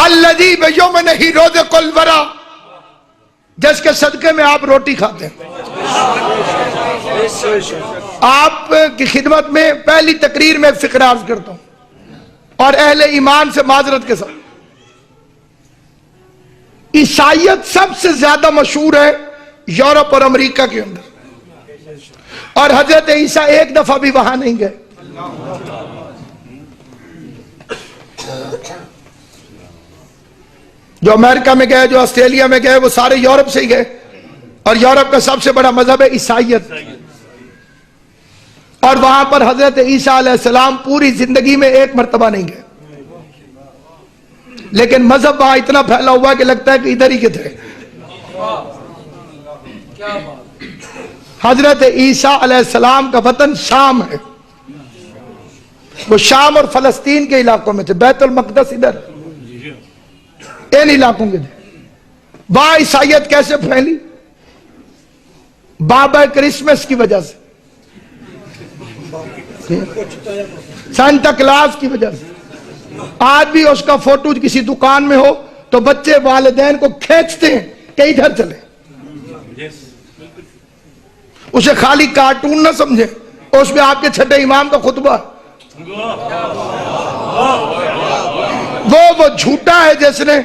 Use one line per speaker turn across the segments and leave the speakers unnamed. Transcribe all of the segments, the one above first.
الذی بیمنہ رزق الورا، جس کے صدقے میں آپ روٹی کھاتے ہیں۔ آپ کی خدمت میں پہلی تقریر میں فکر عرض کرتا ہوں اور اہل ایمان سے معذرت کے ساتھ، عیسائیت سب سے زیادہ مشہور ہے یورپ اور امریکہ کے اندر، اور حضرت عیسیٰ ایک دفعہ بھی وہاں نہیں گئے۔ جو امریکہ میں گئے، جو آسٹریلیا میں گئے، وہ سارے یورپ سے ہی گئے، اور یورپ کا سب سے بڑا مذہب ہے عیسائیت، اور وہاں پر حضرت عیسیٰ علیہ السلام پوری زندگی میں ایک مرتبہ نہیں گئے، لیکن مذہب وہاں اتنا پھیلا ہوا کہ لگتا ہے کہ ادھر ہی کے تھے۔ حضرت عیسیٰ علیہ السلام کا وطن شام ہے، وہ شام اور فلسطین کے علاقوں میں تھے، بیت المقدس ادھر، ان علاقوں کے تھے۔ وہاں عیسائیت کیسے پھیلی؟ بابا کرسمس کی وجہ سے، سانتا کلاس کی وجہ سے۔ آج بھی اس کا فوٹو کسی دکان میں ہو تو بچے والدین کو کھینچتے ہیں کہ ادھر چلے، اسے خالی کارٹون نہ سمجھے، اس میں آپ کے چھٹے امام کا خطبہ، وہ جھوٹا ہے جس نے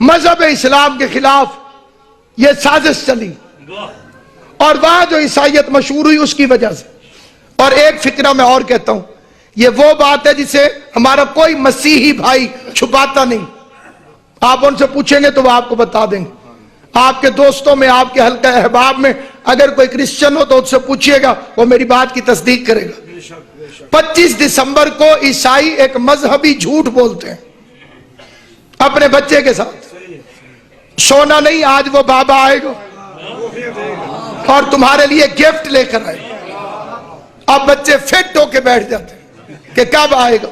مذہب اسلام کے خلاف یہ سازش چلی، اور وہاں جو عیسائیت مشہور ہوئی اس کی وجہ سے۔ اور ایک فکرہ میں اور کہتا ہوں، یہ وہ بات ہے جسے ہمارا کوئی مسیحی بھائی چھپاتا نہیں، آپ ان سے پوچھیں گے تو وہ آپ کو بتا دیں گے۔ آپ کے دوستوں میں، آپ کے حلقہ احباب میں اگر کوئی کرسچن ہو تو ان سے پوچھئے گا، وہ میری بات کی تصدیق کرے گا۔ 25 دسمبر کو عیسائی ایک مذہبی جھوٹ بولتے ہیں اپنے بچے کے ساتھ، سونا نہیں، آج وہ بابا آئے گا اور تمہارے لیے گفٹ لے کر آئے گا۔ اب بچے فٹ ہو کے بیٹھ جاتے ہیں کہ کب آئے گا،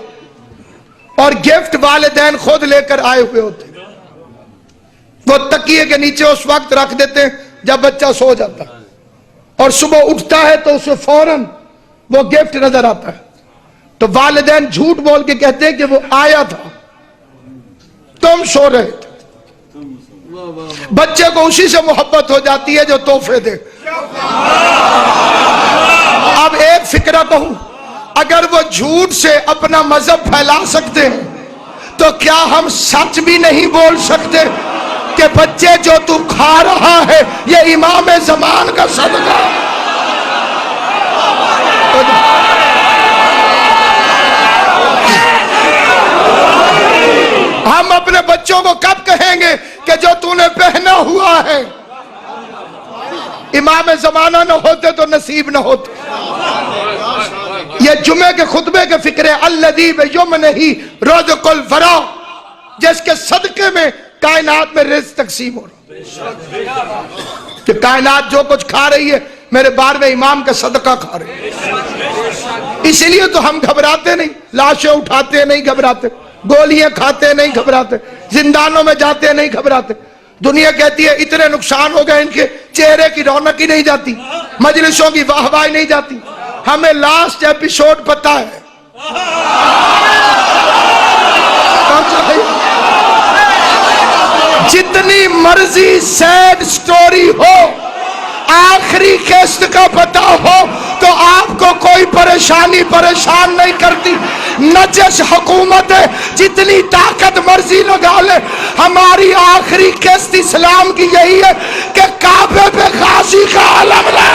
اور گفٹ والدین خود لے کر آئے ہوئے ہوتے ہیں، وہ تکیے کے نیچے اس وقت رکھ دیتے ہیں جب بچہ سو جاتا ہے، اور صبح اٹھتا ہے تو اسے فوراً وہ گفٹ نظر آتا ہے، تو والدین جھوٹ بول کے کہتے ہیں کہ وہ آیا تھا، تم سو رہے تھے۔ بچے کو اسی سے محبت ہو جاتی ہے جو تحفے دے۔ اب ایک فکرہ کہوں، اگر وہ جھوٹ سے اپنا مذہب پھیلا سکتے ہیں تو کیا ہم سچ بھی نہیں بول سکتے کہ بچے جو تو کھا رہا ہے یہ امام زمان کا صدقہ؟ ہم اپنے بچوں کو کب کہیں گے کہ جو تو نے پہنا ہوا ہے امام زمانہ نہ ہوتے تو نصیب نہ ہوتے؟ یہ جمعے کے خطبے کے فکرے، الذی بیمنہ رزق الورا، جس کے صدقے میں کائنات میں رزق تقسیم ہو رہا، کہ کائنات جو کچھ کھا رہی ہے میرے 12ویں امام کا صدقہ کھا رہی ہے۔ اسی لیے تو ہم گھبراتے نہیں، لاشیں اٹھاتے نہیں گھبراتے، گولیاں کھاتے نہیں گھبراتے، زندانوں میں جاتے نہیں گھبراتے۔ دنیا کہتی ہے اتنے نقصان ہو گئے، ان کے چہرے کی رونق ہی نہیں jاتی، مجلسوں کی واہوائی نہیں جاتی۔ ہمیں لاسٹ ایپیسوڈ پتا ہے، جتنی مرضی سیڈ سٹوری ہو، آخری قسط کا پتا ہو تو آپ کو کوئی پریشان نہیں کرتی۔ نجس حکومت ہے، جتنی طاقت مرضی لگا لے، ہماری آخری قسط اسلام کی یہی ہے کہ کعبے پہ غازی کا علم لے۔